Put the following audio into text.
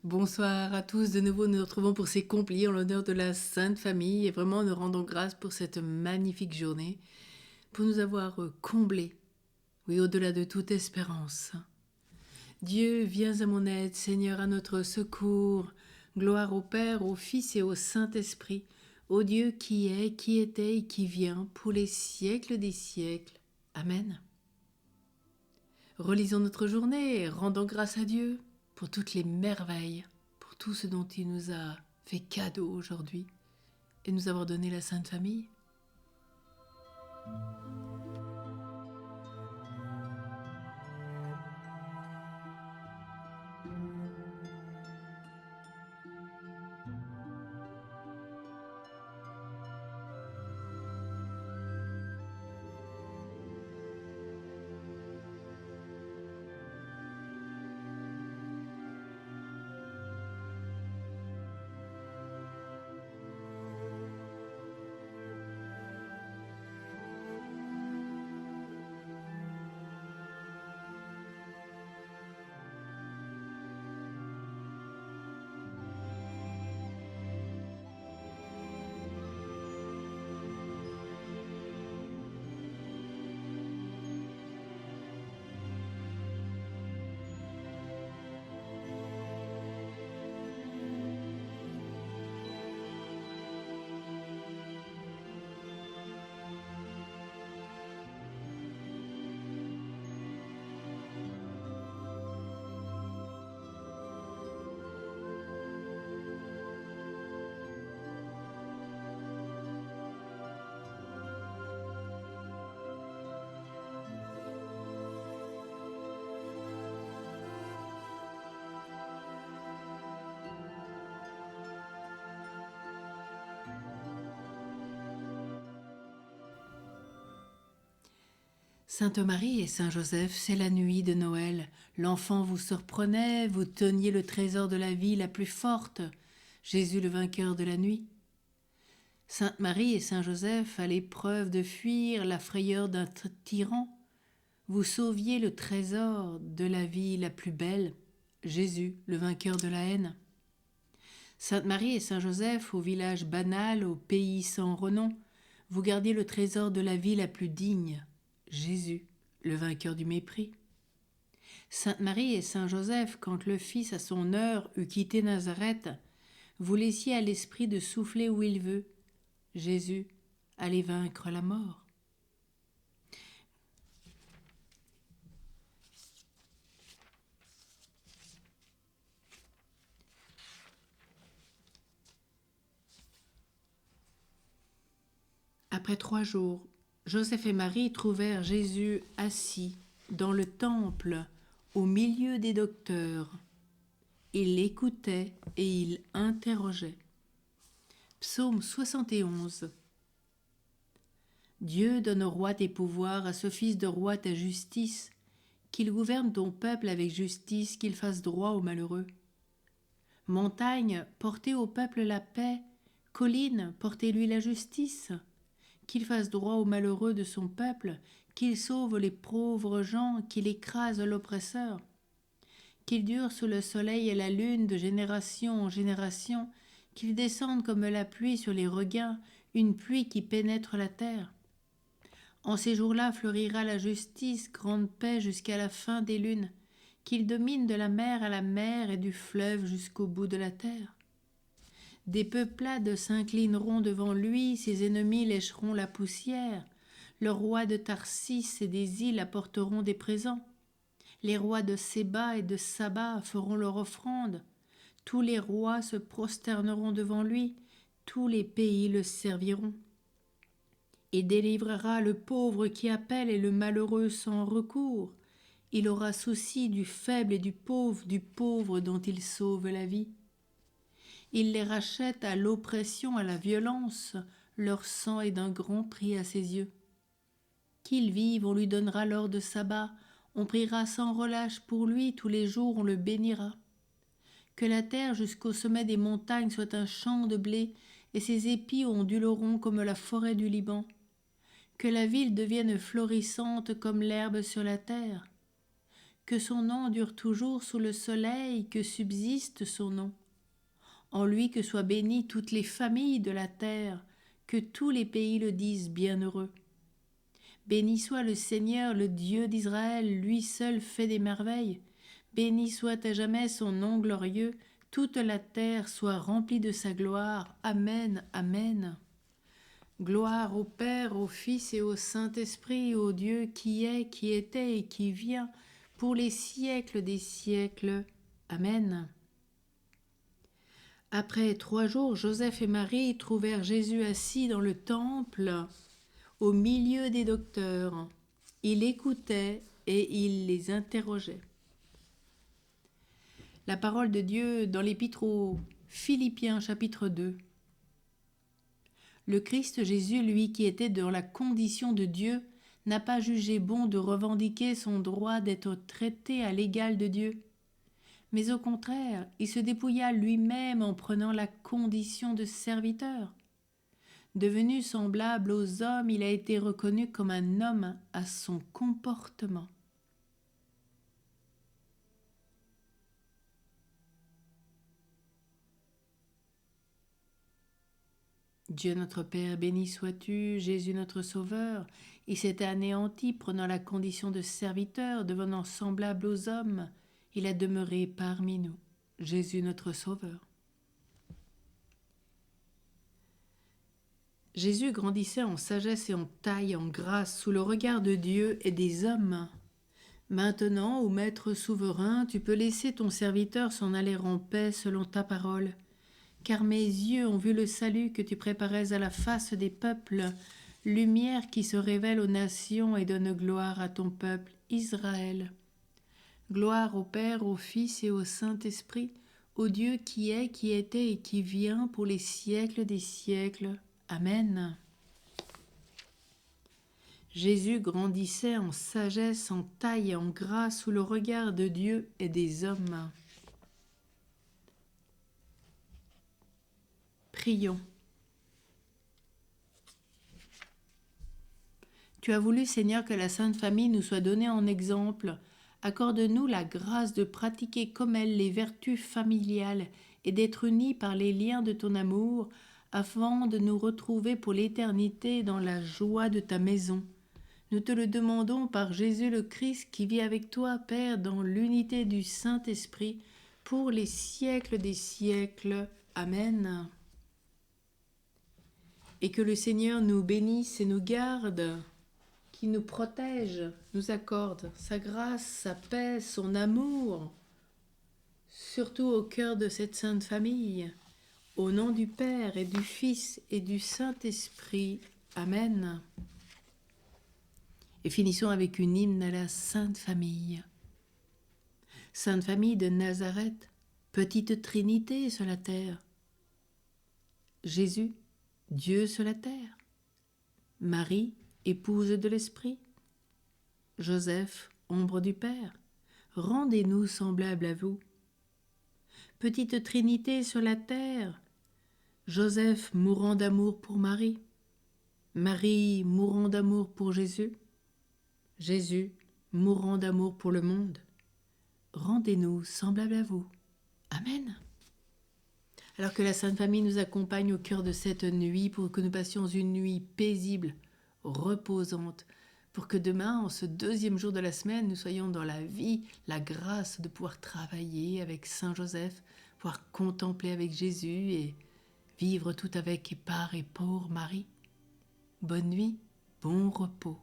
Bonsoir à tous, de nouveau nous nous retrouvons pour ces complis en l'honneur de la Sainte Famille et vraiment nous rendons grâce pour cette magnifique journée, pour nous avoir comblés, oui, au-delà de toute espérance. Dieu, viens à mon aide, Seigneur, à notre secours. Gloire au Père, au Fils et au Saint-Esprit, au Dieu qui est, qui était et qui vient, pour les siècles des siècles. Amen. Relisons notre journée et rendons grâce à Dieu pour toutes les merveilles, pour tout ce dont il nous a fait cadeau aujourd'hui et nous avoir donné la Sainte Famille. Sainte Marie et Saint Joseph, c'est la nuit de Noël. L'enfant vous surprenait, vous teniez le trésor de la vie la plus forte, Jésus le vainqueur de la nuit. Sainte Marie et Saint Joseph, à l'épreuve de fuir la frayeur d'un tyran, vous sauviez le trésor de la vie la plus belle, Jésus le vainqueur de la haine. Sainte Marie et Saint Joseph, au village banal, au pays sans renom, vous gardiez le trésor de la vie la plus digne, Jésus, le vainqueur du mépris. Sainte Marie et Saint Joseph, quand le Fils à son heure eut quitté Nazareth, vous laissiez à l'Esprit de souffler où il veut. Jésus, allez vaincre la mort. Après 3 jours, Joseph et Marie trouvèrent Jésus assis dans le temple au milieu des docteurs. Il l'écoutait et il interrogeait. Psaume 71. Dieu donne au roi tes pouvoirs, à ce fils de roi ta justice, qu'il gouverne ton peuple avec justice, qu'il fasse droit aux malheureux. Montagne, portez au peuple la paix, colline, portez-lui la justice, qu'il fasse droit aux malheureux de son peuple, qu'il sauve les pauvres gens, qu'il écrase l'oppresseur, qu'il dure sous le soleil et la lune de génération en génération, qu'il descende comme la pluie sur les regains, une pluie qui pénètre la terre. En ces jours-là fleurira la justice, grande paix jusqu'à la fin des lunes, qu'il domine de la mer à la mer et du fleuve jusqu'au bout de la terre. Des peuplades s'inclineront devant lui, ses ennemis lécheront la poussière. Le roi de Tarsis et des îles apporteront des présents. Les rois de Séba et de Saba feront leur offrande. Tous les rois se prosterneront devant lui, tous les pays le serviront. Il délivrera le pauvre qui appelle et le malheureux sans recours. Il aura souci du faible et du pauvre dont il sauve la vie. Il les rachète à l'oppression, à la violence, leur sang est d'un grand prix à ses yeux. Qu'il vive, on lui donnera l'or de sabbat, on priera sans relâche pour lui, tous les jours on le bénira. Que la terre jusqu'au sommet des montagnes soit un champ de blé, et ses épis onduleront comme la forêt du Liban. Que la ville devienne florissante comme l'herbe sur la terre. que son nom dure toujours sous le soleil, que subsiste son nom. En lui que soient bénies toutes les familles de la terre, que tous les pays le disent bienheureux. Béni soit le Seigneur, le Dieu d'Israël, lui seul fait des merveilles. Béni soit à jamais son nom glorieux, toute la terre soit remplie de sa gloire. Amen, Amen. Gloire au Père, au Fils et au Saint-Esprit, au Dieu qui est, qui était et qui vient, pour les siècles des siècles. Amen. Après 3 jours, Joseph et Marie trouvèrent Jésus assis dans le temple, au milieu des docteurs. Il écoutait et il les interrogeait. La parole de Dieu dans l'Épître aux Philippiens chapitre 2. Le Christ Jésus, lui qui était dans la condition de Dieu, n'a pas jugé bon de revendiquer son droit d'être traité à l'égal de Dieu. Mais au contraire, il se dépouilla lui-même en prenant la condition de serviteur. Devenu semblable aux hommes, il a été reconnu comme un homme à son comportement. Dieu notre Père, béni sois-tu, Jésus notre Sauveur. Il s'est anéanti, prenant la condition de serviteur, devenant semblable aux hommes. Il a demeuré parmi nous, Jésus notre Sauveur. Jésus grandissait en sagesse et en taille, en grâce, sous le regard de Dieu et des hommes. Maintenant, ô Maître souverain, tu peux laisser ton serviteur s'en aller en paix selon ta parole. Car mes yeux ont vu le salut que tu préparais à la face des peuples, lumière qui se révèle aux nations et donne gloire à ton peuple, Israël. Gloire au Père, au Fils et au Saint-Esprit, au Dieu qui est, qui était et qui vient pour les siècles des siècles. Amen. Jésus grandissait en sagesse, en taille et en grâce sous le regard de Dieu et des hommes. Prions. Tu as voulu, Seigneur, que la Sainte Famille nous soit donnée en exemple. Accorde-nous la grâce de pratiquer comme elle les vertus familiales et d'être unis par les liens de ton amour, afin de nous retrouver pour l'éternité dans la joie de ta maison. Nous te le demandons par Jésus le Christ qui vit avec toi, Père, dans l'unité du Saint-Esprit, pour les siècles des siècles. Amen. Et que le Seigneur nous bénisse et nous garde, qu'il nous protège, nous accorde sa grâce, sa paix, son amour, surtout au cœur de cette sainte famille. Au nom du Père et du Fils et du Saint-Esprit. Amen. Et finissons avec une hymne à la Sainte Famille. Sainte Famille de Nazareth, petite Trinité sur la terre. Jésus, Dieu sur la terre. Marie, épouse de l'Esprit. Joseph, ombre du Père. Rendez-nous semblables à vous. Petite Trinité sur la terre. Joseph mourant d'amour pour Marie. Marie mourant d'amour pour Jésus. Jésus mourant d'amour pour le monde. Rendez-nous semblables à vous. Amen. Alors que la Sainte Famille nous accompagne au cœur de cette nuit pour que nous passions une nuit paisible, reposante, pour que demain, en ce 2e jour de la semaine, nous soyons dans la vie, la grâce de pouvoir travailler avec Saint Joseph, pouvoir contempler avec Jésus et vivre tout avec et par et pour Marie. Bonne nuit, bon repos.